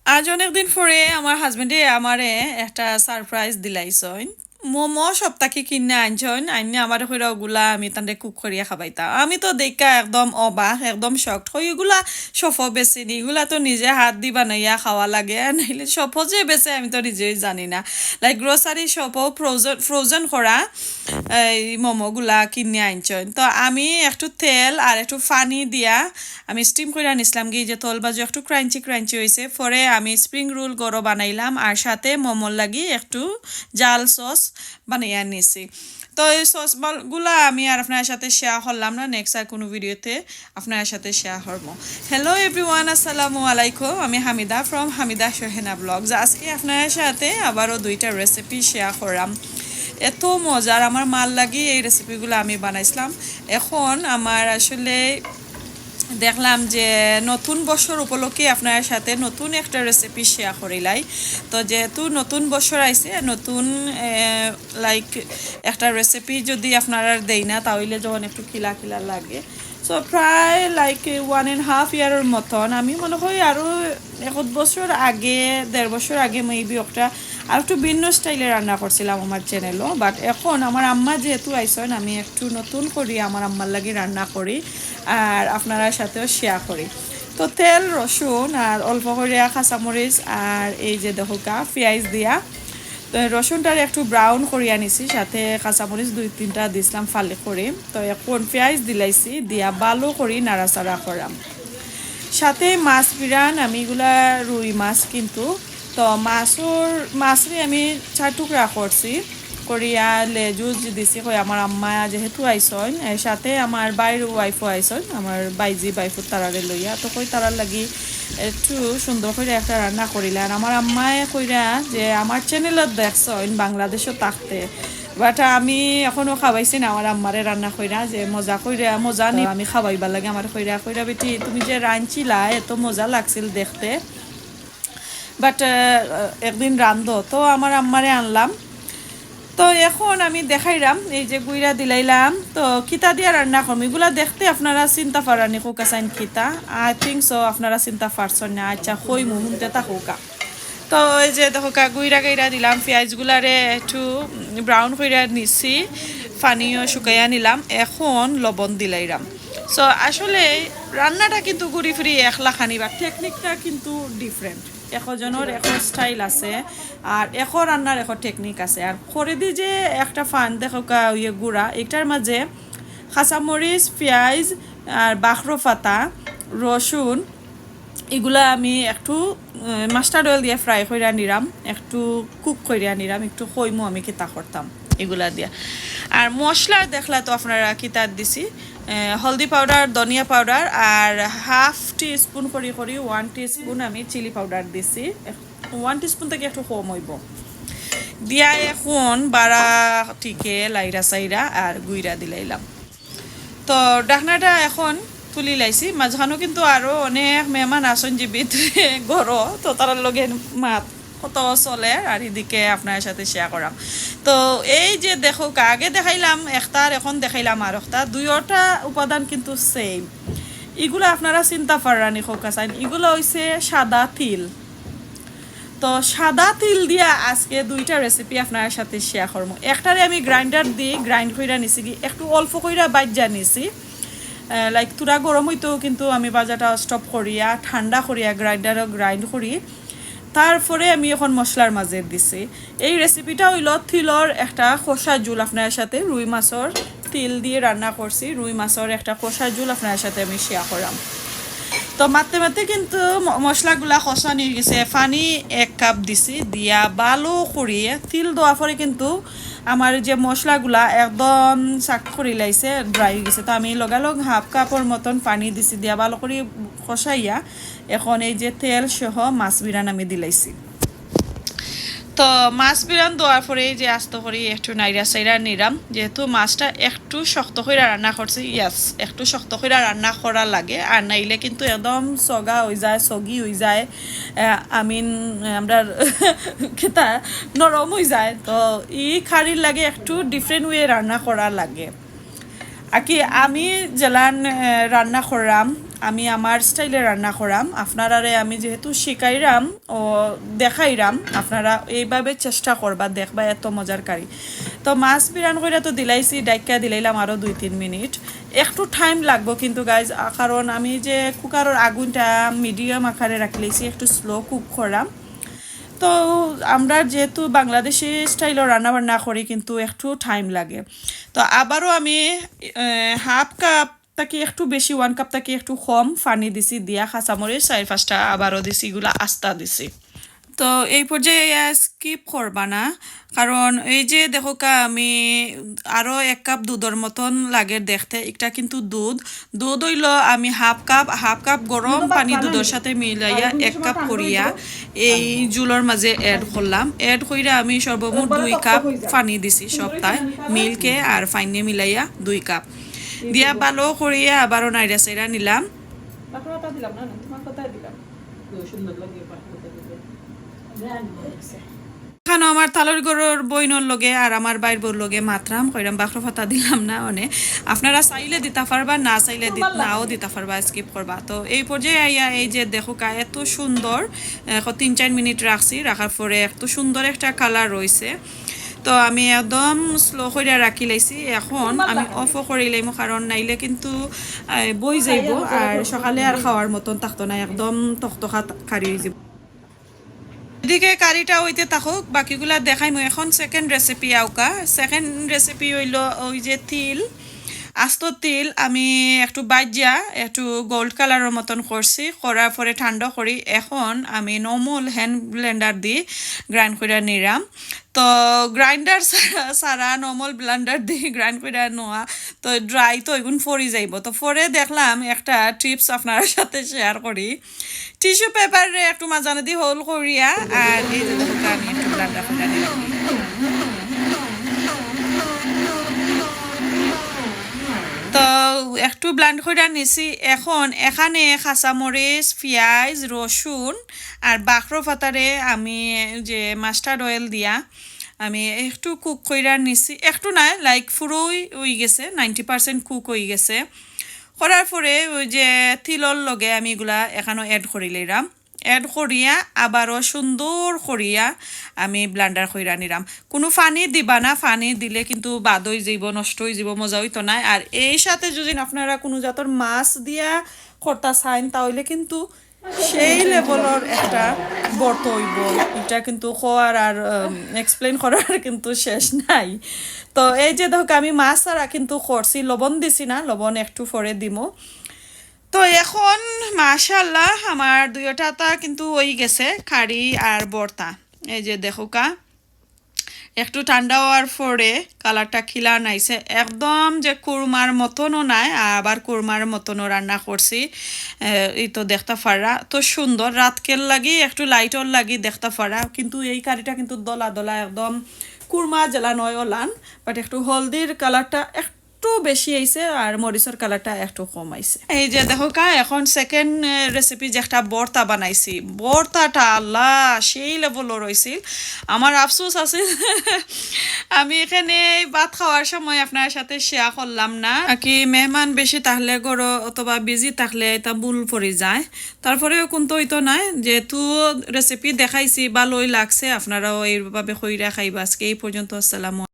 আজ অনেকদিন পরে আমার হাজবেন্ডে আমারে একটা সারপ্রাইজ দিলাইছইন মোমো সপ্তাহে কিনে আনছইন আইনে আমার কইরা ওগুলা আমি তান্ডে কুক করিয়া খাবাইতা আমি তো দেখা একদম অবাক একদম শকড হই এগুলা সফ বেছে নি এগুলা তো নিজে হাত দি বানাইয়া খাওয়া লাগে নাইলে সফ যে বেছে আমি তো নিজেই জানি না লাইক গ্রোসারি শপও ফ্রোজেন ফ্রোজেন করা এই মোমোগুলা কিনে আনছইন তো আমি একটু তেল আর একটু পানি দিয়া আমি স্টিম করে নিছিলাম গিয়ে যে তল বাজু একটু ক্রাঞ্চি ক্রাঞ্চি হয়েছে পরে আমি স্প্রিং রোল গরো বানাইলাম আর সাথে মোমোর লাগি একটু জাল সস বানাইয়া নিছি তো এই সসগুলা আমি আর আপনার সাথে শেয়ার করলাম না নেক্সট আর কোনো ভিডিওতে আপনার সাথে শেয়ার করবো হ্যালো এভরিওয়ান আসসালামু আলাইকুম আমি হামিদা ফ্রম হামিদা সোহেনা ব্লগস আজকে আপনার সাথে আবারও দুইটা রেসিপি শেয়ার করলাম এত মজার আমার মাল লাগি এই রেসিপিগুলো আমি বানাইছিলাম এখন আমার আসলে দেখলাম যে নতুন বছর উপলক্ষে আপনার সাথে নতুন একটা রেসিপি শেয়ার করিলাই তো যেহেতু নতুন বছর আইছে নতুন লাইক একটা রেসিপি যদি আপনারা দেই না তাহলে যখন একটু খিলা খিলা লাগে সো প্রায় লাইক 1.5 ইয়ারের মতন আমি মনে করি আরও 1 বছর আগে 1.5 বছর আগে মেবি একটা আর একটু ভিন্ন স্টাইলে রান্না করছিলাম আমার চ্যানেলও বাট এখন আমার আম্মা যেহেতু আইসেন আমি একটু নতুন করি আমার আম্মার লাগি রান্না করি আর আপনারা সাথেও শেয়ার করি তো তেল রসুন আর অল্প করে কাঁচামরিচ আর এই যে দেখোকা পেঁয়াজ দিয়া তো রসুনটার একটু ব্রাউন করিয়া নিছি সাথে কাঁচামরিচ 2-3টা দিছিলাম ফালি করে তো এখন পেঁয়াজ দিলাইছি দিয়া ভালো করি নাড়াচাড়া করাম সাথে মাছ বিরান আমি এগুলা রুই মাছ কিন্তু তো মাছরে আমি 4 টুকরা করছি করিয়া লেজু দিছি কই আমার আম্মা যেহেতু আইসন সাথে আমার বাইর ওয়াইফও আইসন আমার বাইজি বাইফুর তারারে লইয়া তো কই তারার লাগি একটু সুন্দর করে একটা রান্না করিলা আর আমার আম্মায় কইরা যে আমার চ্যানেলত দেখছন বাংলাদেশও থাকতে বাট আমি এখনো খাওয়াইছি না আমার আম্মারে রান্না কইরা যে মজা কইরা মজা নি আমি খাওয়াইবার লাগে আমার কইরা কইরা বেটি তুমি যে রাঁধছিলা এত মজা লাগছিল দেখতে বাট একদিন রান্ধো তো আমার আম্মারে আনলাম তো এখন আমি দেখাইলাম এই যে গুইরা দিলাইলাম তো কিতা দিয়া রান্না করম এগুলা দেখতে আপনারা চিন্তা পারানি কোকা চাইন কিতা আই থিঙ্ক সো আপনারা চিন্তা পারছেন না আচ্ছা কই মুহুমতে তা কোকা তো এই যে দেখো গুইরা গাইরা দিলাম পেঁয়াজগুলারে একটু ব্রাউন কইরা নিছি পানিও শুকাইয়া নিলাম এখন লবণ দিলাইলাম সো আসলে রান্নাটা কিন্তু ঘুরি ফিরি একলা খানিবা টেকনিকটা কিন্তু ডিফারেন্ট একজনের এখন স্টাইল আছে আর এখন রান্নার এখন টেকনিক আছে আর করে দি যে একটা ফান দেখো ইয়ে গুঁড়া এটার মাঝে কাঁচামরিচ পেঁয়াজ আর বাখরো পাতা রসুন এগুলা আমি একটু মাস্টার্ড অয়েল দিয়ে ফ্রাই করে নিলাম একটু কুক করে নিলাম একটু কইমো আমি কিতা করতাম এগুলা দিয়া আর মশলা দেখলা তো আপনারা কিতা দিছি হলদি পাউডার ধনিয়া পাউডার আর হাফ টিস্পুন করি 1 টিস্পুন আমি চিলি পাউডার দিছি 1 টিস্পুন থেকে একটু কম হইব দিয়া এখন বাড়া টিকে লাইরা সাইরা আর গুইরা দিলাইলাম তো ডাকনাটা এখন তুলি লাইছি মাঝখানো কিন্তু আরও অনেক মেহমান আসন যে ভিতরে ঘরও তো তার লগে মাত কত চলে আর এদিকে আপনার সাথে শেয়ার করাম তো এই যে দেখো আগে দেখাইলাম একটার এখন দেখাইলাম আর একটা দুইটা উপাদান কিন্তু সেম এগুলো আপনারা চিন্তা পারানি খোকা চাইন এগুলো হইছে সাদা তিল তো সাদা তিল দিয়া আজকে দুইটা রেসিপি আপনার সাথে শেয়ার করবো একটারে আমি গ্রাইন্ডার দিই গ্রাইন্ড কইরা নিছি কি একটু অল্প কইরা বাজ্যা নিছি লাইক তুরা গরম হইতেও কিন্তু আমি বাজাটা স্টপ করিয়া ঠান্ডা করিয়া গ্রাইন্ডারও গ্রাইন্ড করি তারপরে আমি এখন মশলার মাঝে দিছি এই রেসিপিটা হইল তিলর একটা কষা জুল আপনার সাথে রুই মাছর তিল দিয়ে রান্না করছি রুই মাছর একটা কষা জুল আপনার সাথে আমি শেয়ার করাম তো মারতে মারতে কিন্তু মশলাগুলা কষা নিয়ে গেছে পানি 1 কাপ দিছি দিয়া ভালো করিয়ে তিল দেওয়ার পরে কিন্তু আমার যে মশলাগুলা একদম চাক করে লাইছে ড্রাই হয়ে গেছে তো আমি লগালগ হাফ কাপের মতন পানি দিছি দিয়া ভালো করে কষাইয়া এখন এই যে তেল সহ মাছ বিরান আমি দিলাইছি তো মাছ বিরান দেওয়ার পরে যে আস্ত করে একটু নাইরা সাইরা নিলাম যেহেতু মাছটা একটু শক্ত করে রান্না করছি ইয়াস একটু শক্ত করে রান্না করা লাগে আর নাইলে কিন্তু একদম সগা হয়ে যায় সগি হয়ে যায় আমিন আমরা খেতা নরম হয়ে যায় তো ই খারির লাগে একটু ডিফারেন্ট ওয়ে রান্না করা লাগে আর কি আমি জেলান রান্না করলাম আমি আমার স্টাইলে রান্না করাম আপনারারে আমি যেহেতু শিখাইরাম ও দেখাইরাম আপনারা এইভাবে চেষ্টা করবা দেখবা এত মজার কারি তো মাছ বিরান করে তো দিলাইছি ডাইকা দিলাইলাম আরও 2-3 মিনিট একটু টাইম লাগবো কিন্তু গাইজ কারণ আমি যে কুকারের আগুনটা মিডিয়াম আকারে রাখলেছি একটু স্লো কুক করাম তো আমরা যেহেতু বাংলাদেশি স্টাইলও রান্নাবান্না করি কিন্তু একটু টাইম লাগে তো আবারও আমি হাফ কাপ তাকে একটু বেশি 1 কাপ তাকে একটু কম পানি দিছি দিয়া কাঁচামরিচ 4-5টা আবারও দিছি এগুলা আস্তা দিছি তো এই পর্যায়ে স্কিপ করবা না কারণ এই যে দেখো আমি আরও 1 কাপ দুধের মতন লাগে দেখতে এটা কিন্তু দুধ হইল আমি হাফ কাপ গরম পানি দুধের সাথে মিলাইয়া 1 কাপ করিয়া এই জুলের মাঝে এড করলাম এড কইরা আমি সর্বমোট 2 কাপ পানি দিছি সপ্তাহে মিল্কে আর ফাইনে মিলাইয়া 2 কাপ দিয়া ভালো করিয়া আবারও নাইরা সাইরা নিলাম দিলাম না তোমার কথাই দিলাম সুন্দর লাগে এখানে আমার তালর গরুর বইনর লগে আর আমার বাইর বোর লগে মাত্রাম কইরাম বাখরো ফাতা দিলাম না মানে আপনারা চাইলে দিতে পারবা না চাইলে নাও দিতে পারবা স্কিপ করবা তো এই পর্যায়ে আইয়া এই যে দেখো এত সুন্দর 3-4 মিনিট রাখছি রাখার পরে এত সুন্দর একটা কালার রয়েছে তো আমি একদম স্লো করে রাখি লাইছি এখন আমি অফও করে লাইম কারণ নাইলে কিন্তু বই যাইব আর সকালে আর খাওয়ার মতন থাকতো না একদম তখতখা কারি হয়ে যাব এদিকে কারিটা হইতে থাকুক বাকিগুলা দেখাই মই এখন সেকেন্ড রেসিপি আউকা সেকেন্ড রেসিপি হইল ওই যে তিল আস্ত তিল আমি একটু বাজিয়া একটু গোল্ড কালারের মতন করছি করার পরে ঠান্ডা করি এখন আমি নর্মাল হ্যান্ড ব্লেন্ডার দিয়ে গ্রাইন্ড করে নিলাম তো গ্রাইন্ডার সারা নর্মাল ব্লেন্ডার দিয়ে গ্রাইন্ড করে নেওয়া তো ড্রাই তো এগুন ফরি যাইব তো ফরে দেখলাম একটা টিপস আপনার সাথে শেয়ার করি টিস্যু পেপারে একটু মাঝানে দিয়ে হোল করিয়া আর এই যে আমি একটু ব্লেন্ডার করে নিলাম তো একটু ব্লেন্ড করে নিছি এখন এখানে কাঁচামরিচ পেঁয়াজ রসুন আর বাখরো পাতারে আমি যে মাস্টার্ড অয়েল দিয়া আমি একটু কুক করে নিছি একটু নাই লাইক পুরোই হয়ে গেছে 90% কুক হয়ে গেছে করার পরে ওই যে তিলর লগে আমি এগুলা এখানে এড করে লইলাম এড করিয়া আবারও সুন্দর করিয়া আমি ব্লেন্ডার কইরা নিলাম কোনো পানি দিবা না পানি দিলে কিন্তু বাদ হয়ে যাইব নষ্ট হয়ে যাব মজা হইতো না আর এই সাথে যদি আপনারা কোনো জাতর মাছ দিয়া করতা চাইন তাহলে কিন্তু সেই লেভেলের একটা বর্ত হইব এটা কিন্তু খোয়ার আর এক্সপ্লেন করার কিন্তু শেষ নাই তো এই যে দেখো আমি মাছ ছাড়া কিন্তু করছি লবণ দিছি না লবণ একটু পরে দিমো তো এখন মাশাআল্লাহ আমার দুইটা কিন্তু হয়ে গেছে কারি আর ভর্তা এই যে দেখো একটু ঠান্ডা হওয়ার পরে কালারটা খিলা নাইছে একদম যে কুরমার মতনও নাই আবার কুরমার মতনও রান্না করছি এই তো দেখতে পারা তো সুন্দর রাতকেল লাগি একটু লাইটর লাগি দেখতে পারা কিন্তু এই কারিটা কিন্তু দলা দলা একদম কুরমা জেলা নয় ওলান বাট একটু হলদির কালারটা একটু বেশি আইছে আর মরিচের কালারটা একটু কম আইছে এই যে দেখো এখন সেকেন্ড রেসিপি যে একটা ভর্তা বানাইছি ভর্তাটা আল্লাহ সেই লেভেলও রয়েছিল আমার আফসোস আছে আমি এখানে ভাত খাওয়ার সময় আপনার সাথে শেয়ার করলাম না কি মেহমান বেশি থাকলে গরো অথবা বিজি থাকলে এটা ভুল পড়ে যায় তারপরেও কিন্তু হইতো নাই যেহেতু রেসিপি দেখাইছি ভালোই লাগছে আপনারাও এইভাবে কইরা খাইবা আজকে এই পর্যন্ত আসসালাম